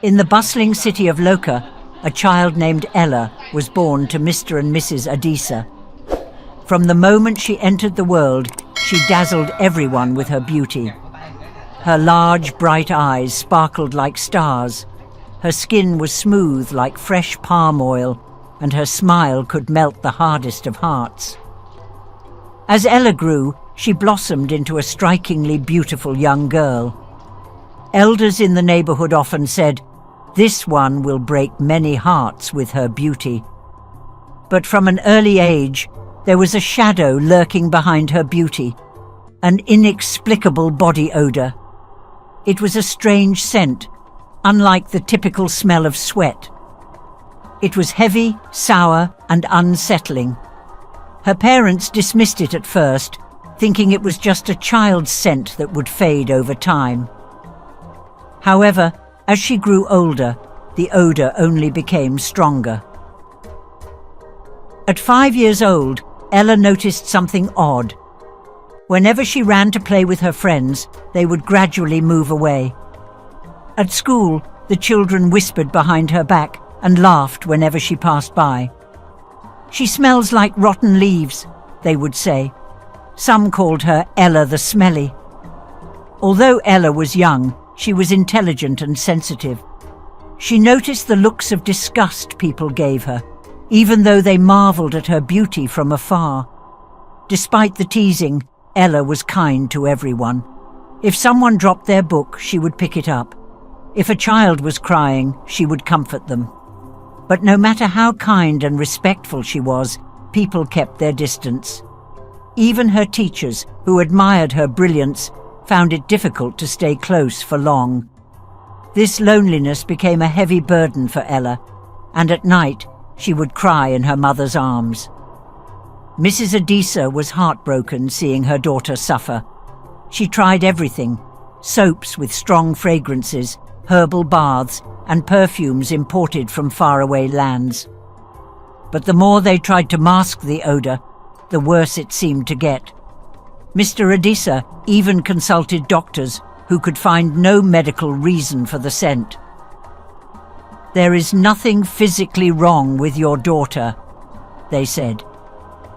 In the bustling city of Loka, a child named Ella was born to Mr. and Mrs. Adisa. From the moment she entered the world, she dazzled everyone with her beauty. Her large, bright eyes sparkled like stars. Her skin was smooth like fresh palm oil, and her smile could melt the hardest of hearts. As Ella grew, she blossomed into a strikingly beautiful young girl. Elders in the neighborhood often said, "This one will break many hearts with her beauty." But from an early age, there was a shadow lurking behind her beauty, an inexplicable body odor. It was a strange scent, unlike the typical smell of sweat. It was heavy, sour, and unsettling. Her parents dismissed it at first, thinking it was just a child's scent that would fade over time. However, as she grew older, the odor only became stronger. At 5 years old, Ella noticed something odd. Whenever she ran to play with her friends, they would gradually move away. At school, the children whispered behind her back and laughed whenever she passed by. "She smells like rotten leaves," they would say. Some called her Ella the Smelly. Although Ella was young, she was intelligent and sensitive. She noticed the looks of disgust people gave her, even though they marveled at her beauty from afar. Despite the teasing, Ella was kind to everyone. If someone dropped their book, she would pick it up. If a child was crying, she would comfort them. But no matter how kind and respectful she was, people kept their distance. Even her teachers, who admired her brilliance, found it difficult to stay close for long. This loneliness became a heavy burden for Ella, and at night she would cry in her mother's arms. Mrs. Adisa was heartbroken seeing her daughter suffer. She tried everything: soaps with strong fragrances, herbal baths, and perfumes imported from faraway lands. But the more they tried to mask the odor, the worse it seemed to get. Mr. Adisa even consulted doctors who could find no medical reason for the scent. "There is nothing physically wrong with your daughter," they said.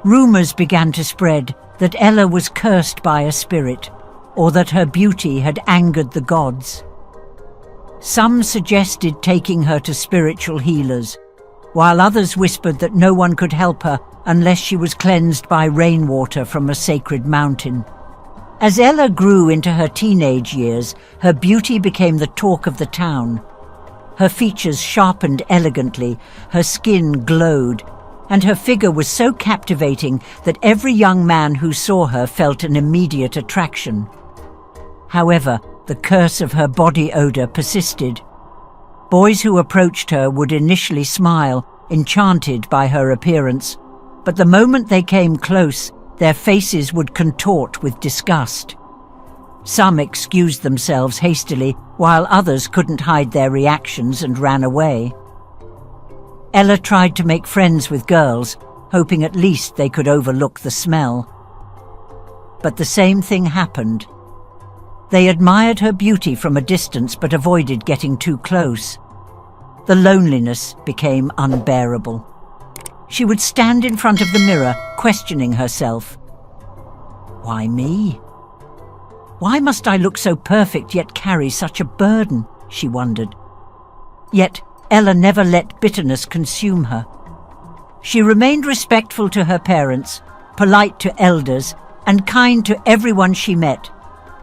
Rumors began to spread that Ella was cursed by a spirit, or that her beauty had angered the gods. Some suggested taking her to spiritual healers, while others whispered that no one could help her unless she was cleansed by rainwater from a sacred mountain. As Ella grew into her teenage years, her beauty became the talk of the town. Her features sharpened elegantly, her skin glowed, and her figure was so captivating that every young man who saw her felt an immediate attraction. However, the curse of her body odor persisted. Boys who approached her would initially smile, enchanted by her appearance, but the moment they came close, their faces would contort with disgust. Some excused themselves hastily, while others couldn't hide their reactions and ran away. Ella tried to make friends with girls, hoping at least they could overlook the smell. But the same thing happened. They admired her beauty from a distance but avoided getting too close. The loneliness became unbearable. She would stand in front of the mirror, questioning herself. "Why me? Why must I look so perfect yet carry such a burden?" she wondered. Yet Ella never let bitterness consume her. She remained respectful to her parents, polite to elders, and kind to everyone she met,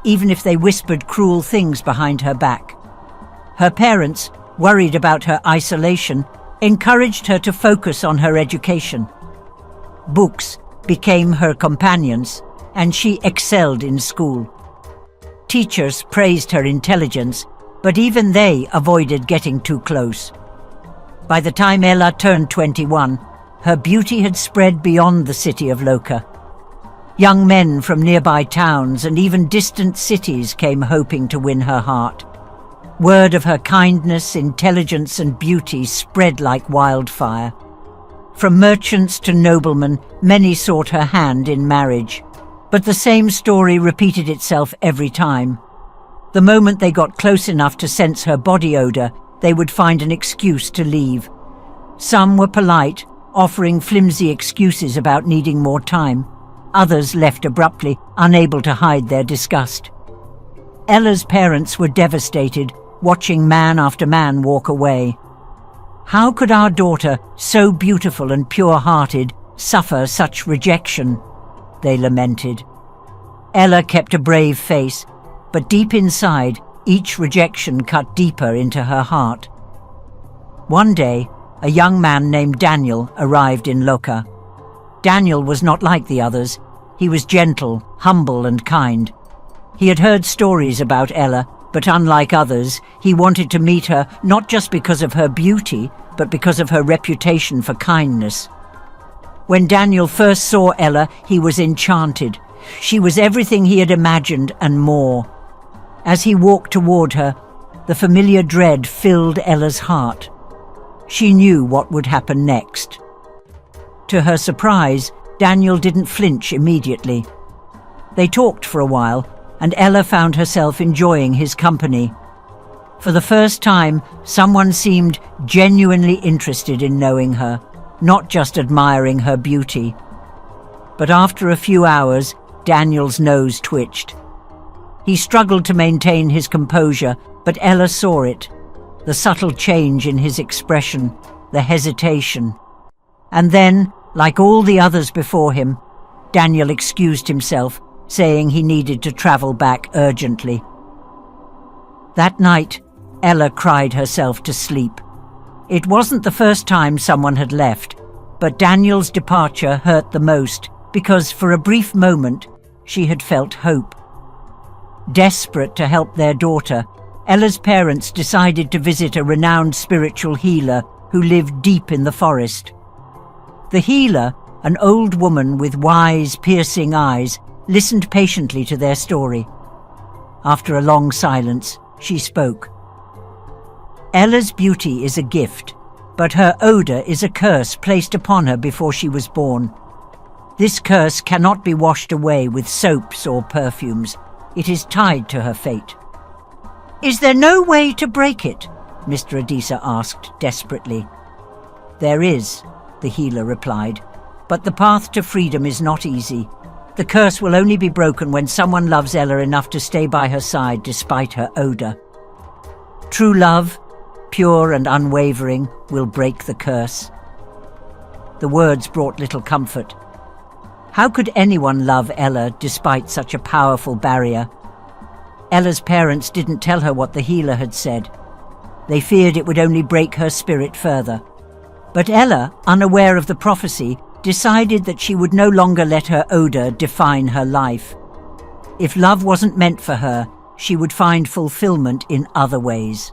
even if they whispered cruel things behind her back. Her parents, worried about her isolation, encouraged her to focus on her education. Books became her companions, and she excelled in school. Teachers praised her intelligence, but even they avoided getting too close. By the time Ella turned 21, her beauty had spread beyond the city of Loka. Young men from nearby towns and even distant cities came hoping to win her heart. Word of her kindness, intelligence, and beauty spread like wildfire. From merchants to noblemen, many sought her hand in marriage. But the same story repeated itself every time. The moment they got close enough to sense her body odor, they would find an excuse to leave. Some were polite, offering flimsy excuses about needing more time. Others left abruptly, unable to hide their disgust. Ella's parents were devastated, watching man after man walk away. How could our daughter, so beautiful and pure-hearted, suffer such rejection? They lamented. Ella kept a brave face, but deep inside, each rejection cut deeper into her heart. One day, a young man named Daniel arrived in Loka. Daniel was not like the others. He was gentle, humble, and kind. He had heard stories about Ella, but unlike others, he wanted to meet her not just because of her beauty, but because of her reputation for kindness. When Daniel first saw Ella, he was enchanted. She was everything he had imagined and more. As he walked toward her, the familiar dread filled Ella's heart. She knew what would happen next. To her surprise, Daniel didn't flinch immediately. They talked for a while, and Ella found herself enjoying his company. For the first time, someone seemed genuinely interested in knowing her, not just admiring her beauty. But after a few hours, Daniel's nose twitched. He struggled to maintain his composure, but Ella saw it. The subtle change in his expression, the hesitation. And then, like all the others before him, Daniel excused himself, saying he needed to travel back urgently. That night, Ella cried herself to sleep. It wasn't the first time someone had left, but Daniel's departure hurt the most because for a brief moment she had felt hope. Desperate to help their daughter, Ella's parents decided to visit a renowned spiritual healer who lived deep in the forest. The healer, an old woman with wise, piercing eyes, listened patiently to their story. After a long silence, she spoke. Ella's beauty is a gift, but her odor is a curse placed upon her before she was born. This curse cannot be washed away with soaps or perfumes. It is tied to her fate. "Is there no way to break it?" Mr. Adisa asked desperately. "There is," the healer replied, "but the path to freedom is not easy. The curse will only be broken when someone loves Ella enough to stay by her side despite her odor. True love, pure and unwavering, will break the curse." The words brought little comfort. How could anyone love Ella despite such a powerful barrier? Ella's parents didn't tell her what the healer had said. They feared it would only break her spirit further. But Ella, unaware of the prophecy, decided that she would no longer let her odor define her life. If love wasn't meant for her, she would find fulfillment in other ways.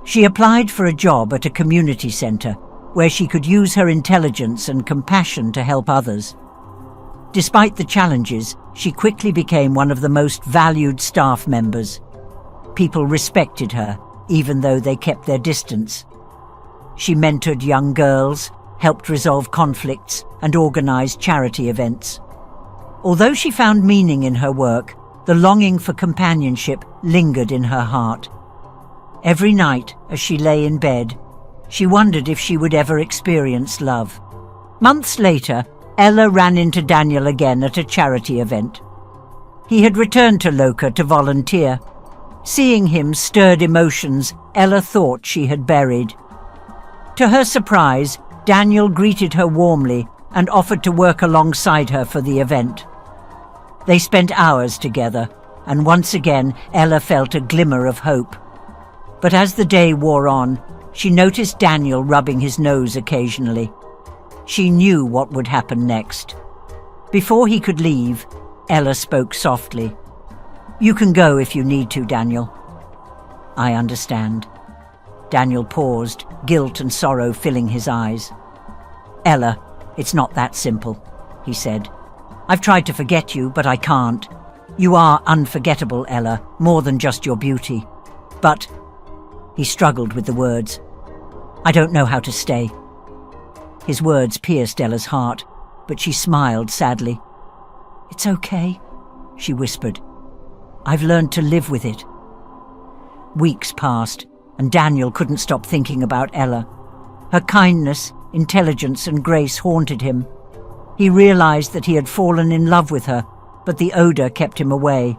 She applied for a job at a community center, where she could use her intelligence and compassion to help others. Despite the challenges, she quickly became one of the most valued staff members. People respected her, even though they kept their distance. She mentored young girls, helped resolve conflicts, and organized charity events. Although she found meaning in her work, the longing for companionship lingered in her heart. Every night, as she lay in bed, she wondered if she would ever experience love. Months later, Ella ran into Daniel again at a charity event. He had returned to Loka to volunteer. Seeing him stirred emotions Ella thought she had buried. To her surprise, Daniel greeted her warmly and offered to work alongside her for the event. They spent hours together, and once again Ella felt a glimmer of hope. But as the day wore on, she noticed Daniel rubbing his nose occasionally. She knew what would happen next. Before he could leave, Ella spoke softly. "You can go if you need to, Daniel." "I understand." Daniel paused, guilt and sorrow filling his eyes. "Ella, it's not that simple," he said. "I've tried to forget you, but I can't. You are unforgettable, Ella, more than just your beauty. But..." He struggled with the words. "I don't know how to stay." His words pierced Ella's heart, but she smiled sadly. "It's okay," she whispered. "I've learned to live with it." Weeks passed, and Daniel couldn't stop thinking about Ella. Her kindness, intelligence, and grace haunted him. He realized that he had fallen in love with her, but the odor kept him away.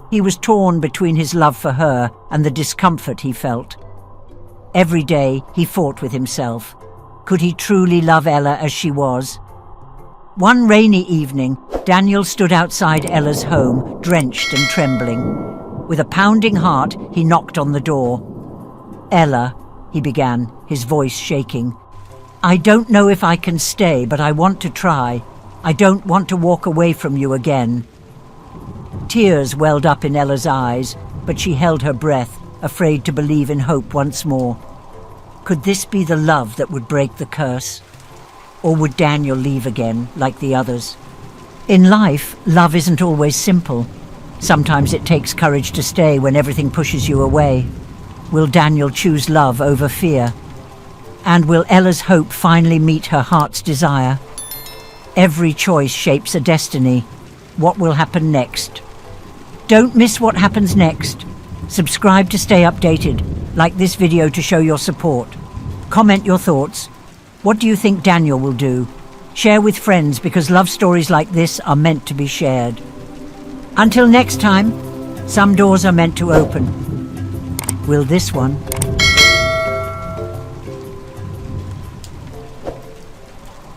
He was torn between his love for her and the discomfort he felt. Every day he fought with himself. Could he truly love Ella as she was? One rainy evening, Daniel stood outside Ella's home, drenched and trembling. With a pounding heart, he knocked on the door. "Ella," he began, his voice shaking. "I don't know if I can stay, but I want to try. I don't want to walk away from you again." Tears welled up in Ella's eyes, but she held her breath, afraid to believe in hope once more. Could this be the love that would break the curse? Or would Daniel leave again, like the others? In life, love isn't always simple. Sometimes it takes courage to stay when everything pushes you away. Will Daniel choose love over fear? And will Ella's hope finally meet her heart's desire? Every choice shapes a destiny. What will happen next? Don't miss what happens next. Subscribe to stay updated. Like this video to show your support. Comment your thoughts. What do you think Daniel will do? Share with friends, because love stories like this are meant to be shared. Until next time, some doors are meant to open. Will this one?